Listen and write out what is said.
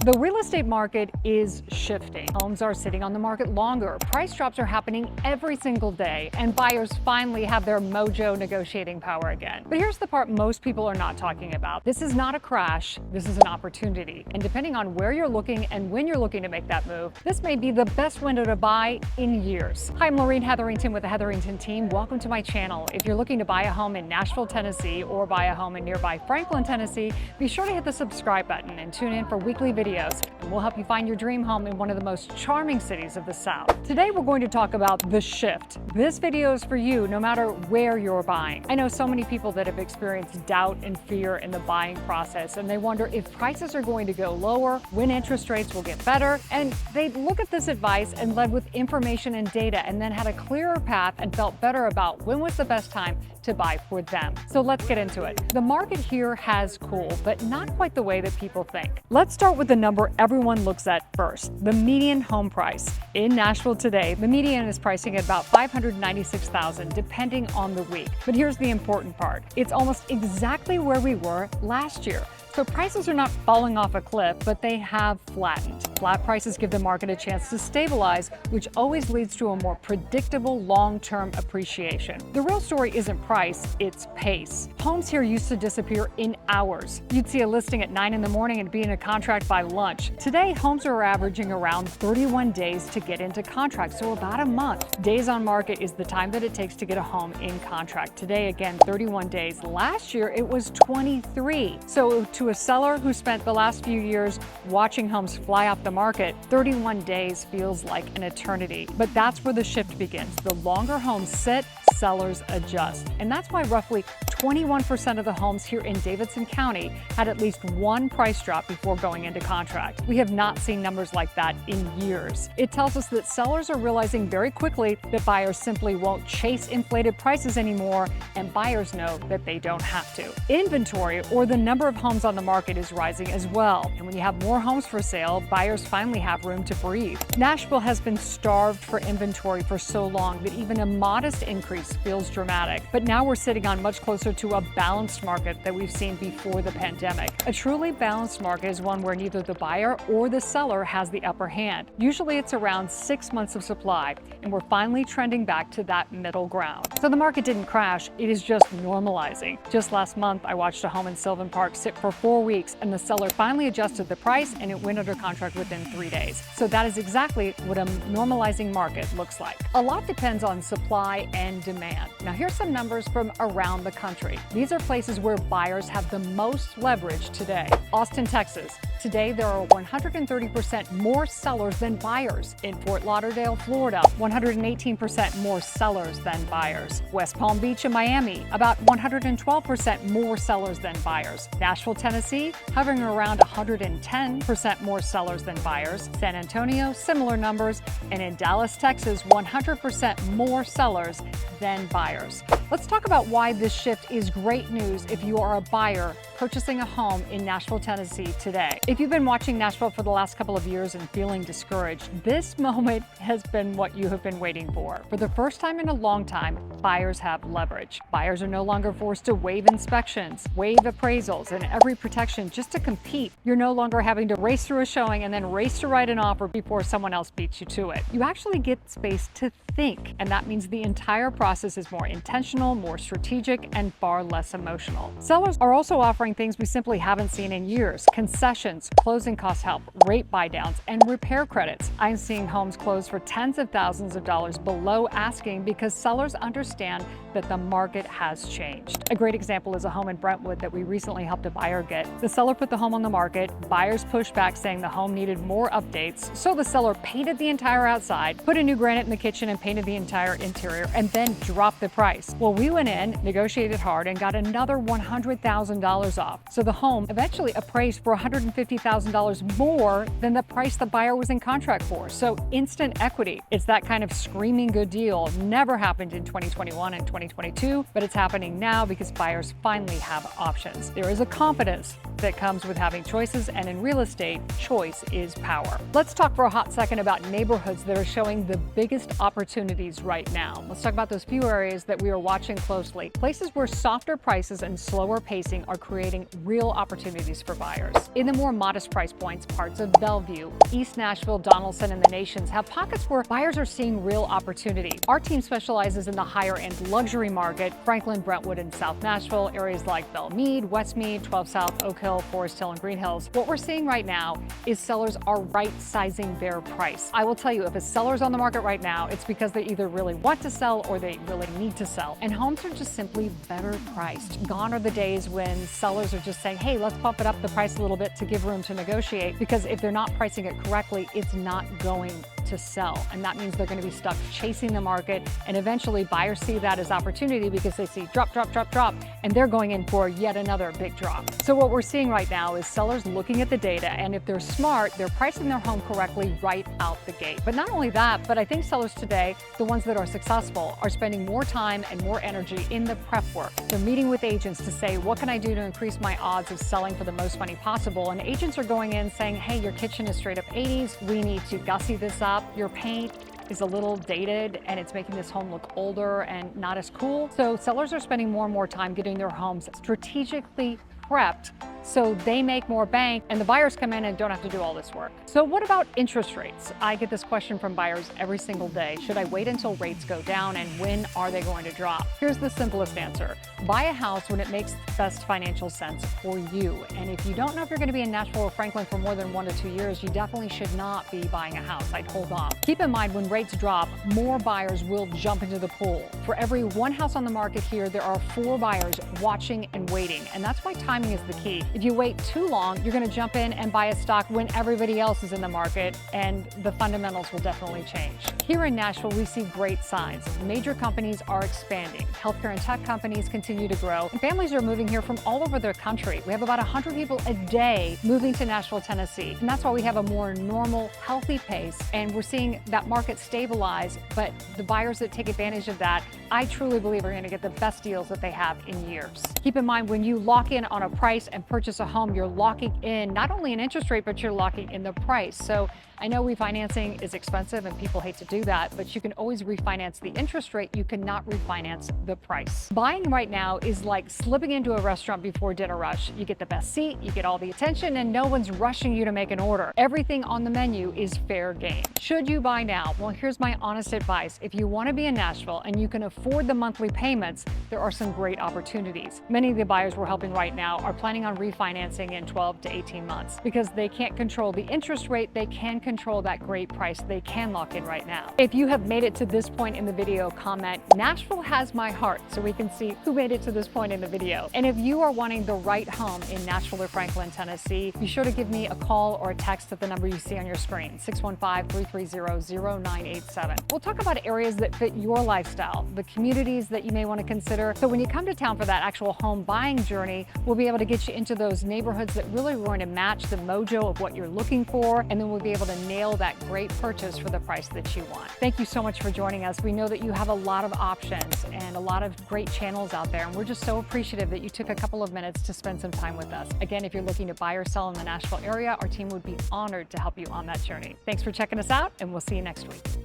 The real estate market is shifting. Homes are sitting on the market longer. Price drops are happening every single day, and buyers finally have their mojo negotiating power again. But here's the part most people are not talking about. This is not a crash, this is an opportunity. And depending on where you're looking and when you're looking to make that move, this may be the best window to buy in years. Hi, I'm Lorene Hetherington with the Hetherington team. Welcome to my channel. If you're looking to buy a home in Nashville, Tennessee, or buy a home in nearby Franklin, Tennessee, be sure to hit the subscribe button and tune in for weekly videos, and we'll help you find your dream home in one of the most charming cities of the South. Today, we're going to talk about the shift. This video is for you no matter where you're buying. I know so many people that have experienced doubt and fear in the buying process, and they wonder if prices are going to go lower, when interest rates will get better, and they look at this advice and led with information and data and then had a clearer path and felt better about when was the best time to buy for them. So let's get into it. The market here has cooled, but not quite the way that people think. Let's start with the number everyone looks at first, the median home price. In Nashville today, the median is pricing at about $596,000 depending on the week. But here's the important part. It's almost exactly where we were last year. So prices are not falling off a cliff, but they have flattened. Flat prices give the market a chance to stabilize, which always leads to a more predictable long-term appreciation. The real story isn't price, it's pace. Homes here used to disappear in hours. You'd see a listing at 9 in the morning and be in a contract by lunch. Today, homes are averaging around 31 days to get into contract, so about a month. Days on market is the time that it takes to get a home in contract. Today, again, 31 days. Last year, it was 23. So to a seller who spent the last few years watching homes fly off the market, 31 days feels like an eternity. But that's where the shift begins. The longer homes sit, sellers adjust. And that's why roughly 21% of the homes here in Davidson County had at least one price drop before going into contract. We have not seen numbers like that in years. It tells us that sellers are realizing very quickly that buyers simply won't chase inflated prices anymore, and buyers know that they don't have to. Inventory, or the number of homes on the market, is rising as well. And when you have more homes for sale, buyers finally have room to breathe. Nashville has been starved for inventory for so long that even a modest increase feels dramatic. But now we're sitting on much closer to a balanced market that we've seen before the pandemic. A truly balanced market is one where neither the buyer or the seller has the upper hand. Usually it's around 6 months of supply, and we're finally trending back to that middle ground. So the market didn't crash, it is just normalizing. Just last month, I watched a home in Sylvan Park sit for 4 weeks, and the seller finally adjusted the price and it went under contract within 3 days. So that is exactly what a normalizing market looks like. A lot depends on supply and demand. Now here's some numbers from around the country. These are places where buyers have the most leverage today. Austin, Texas. Today, there are 130% more sellers than buyers. In Fort Lauderdale, Florida, 118% more sellers than buyers. West Palm Beach and Miami, about 112% more sellers than buyers. Nashville, Tennessee, hovering around 110% more sellers than buyers. San Antonio, similar numbers. And in Dallas, Texas, 100% more sellers than buyers. Let's talk about why this shift is great news if you are a buyer purchasing a home in Nashville, Tennessee today. If you've been watching Nashville for the last couple of years and feeling discouraged, this moment has been what you have been waiting for. For the first time in a long time, buyers have leverage. Buyers are no longer forced to waive inspections, waive appraisals, and every protection just to compete. You're no longer having to race through a showing and then race to write an offer before someone else beats you to it. You actually get space to think, and that means the entire process is more intentional, more strategic, and far less emotional. Sellers are also offering things we simply haven't seen in years: concessions, closing cost help, rate buydowns, and repair credits. I'm seeing homes close for tens of thousands of dollars below asking because sellers understand that the market has changed. A great example is a home in Brentwood that we recently helped a buyer get. The seller put the home on the market, buyers pushed back saying the home needed more updates, so the seller painted the entire outside, put a new granite in the kitchen, and painted the entire interior, and then dropped the price. Well, we went in, negotiated hard, and got another $100,000 off. So the home eventually appraised for $150,000 more than the price the buyer was in contract for. So instant equity. It's that kind of screaming good deal. Never happened in 2021 and 2022, but it's happening now because buyers finally have options. There is a confidence that comes with having choices, and in real estate, choice is power. Let's talk for a hot second about neighborhoods that are showing the biggest opportunities right now. Let's talk about those few areas that we are watching closely. Places where softer prices and slower pacing are creating real opportunities for buyers. In the more from modest price points, parts of Bellevue, East Nashville, Donelson, and the Nations have pockets where buyers are seeing real opportunity. Our team specializes in the higher-end luxury market, Franklin, Brentwood, and South Nashville, areas like Belmead, Westmead, 12 South, Oak Hill, Forest Hill, and Green Hills. What we're seeing right now is sellers are right-sizing their price. I will tell you, if a seller's on the market right now, it's because they either really want to sell or they really need to sell. And homes are just simply better priced. Gone are the days when sellers are just saying, hey, let's bump it up the price a little bit to give room to negotiate, because if they're not pricing it correctly, it's not going to sell. And that means they're going to be stuck chasing the market. And eventually buyers see that as opportunity because they see drop, drop, drop, drop, and they're going in for yet another big drop. So what we're seeing right now is sellers looking at the data, and if they're smart, they're pricing their home correctly right out the gate. But not only that, but I think sellers today, the ones that are successful, are spending more time and more energy in the prep work. They're meeting with agents to say, what can I do to increase my odds of selling for the most money possible? And agents are going in saying, hey, your kitchen is straight up 80s. We need to gussy this up. Your paint is a little dated and it's making this home look older and not as cool. So sellers are spending more and more time getting their homes strategically prepped so they make more bank and the buyers come in and don't have to do all this work. So what about interest rates? I get this question from buyers every single day. Should I wait until rates go down, and when are they going to drop? Here's the simplest answer. Buy a house when it makes the best financial sense for you. And if you don't know if you're going to be in Nashville or Franklin for more than 1 to 2 years, you definitely should not be buying a house. I'd hold off. Keep in mind, when rates drop, more buyers will jump into the pool. For every one house on the market here, there are 4 buyers watching and waiting. And that's why timing is the key. If you wait too long, you're going to jump in and buy a stock when everybody else is in the market, and the fundamentals will definitely change. Here in Nashville, we see great signs. Major companies are expanding. Healthcare and tech companies continue to grow, and families are moving here from all over the country. We have about 100 people a day moving to Nashville, Tennessee, and that's why we have a more normal, healthy pace, and we're seeing that market stabilize. But the buyers that take advantage of that, I truly believe, are going to get the best deals that they have in years. Keep in mind, when you lock in on a price and purchase a home, you're locking in not only an interest rate, but you're locking in the price. So I know refinancing is expensive and people hate to do that, but you can always refinance the interest rate. You cannot refinance the price. Buying right now is like slipping into a restaurant before dinner rush. You get the best seat, you get all the attention, and no one's rushing you to make an order. Everything on the menu is fair game. Should you buy now? Well, here's my honest advice. If you want to be in Nashville and you can afford the monthly payments, there are some great opportunities. Many of the buyers we're helping right now are planning on refinancing in 12 to 18 months because they can't control the interest rate. They can control that great price they can lock in right now. If you have made it to this point in the video, comment "Nashville has my heart" so we can see who made it to this point in the video. And if you are wanting the right home in Nashville or Franklin, Tennessee, be sure to give me a call or a text at the number you see on your screen, 615-330-0987. We'll talk about areas that fit your lifestyle, the communities that you may want to consider. So when you come to town for that actual home buying journey, we'll be able to get you into those neighborhoods that really are going to match the mojo of what you're looking for, and then we'll be able to nail that great purchase for the price that you want. Thank you so much for joining us. We know that you have a lot of options and a lot of great channels out there, and we're just so appreciative that you took a couple of minutes to spend some time with us. Again, if you're looking to buy or sell in the Nashville area, our team would be honored to help you on that journey. Thanks for checking us out, and we'll see you next week.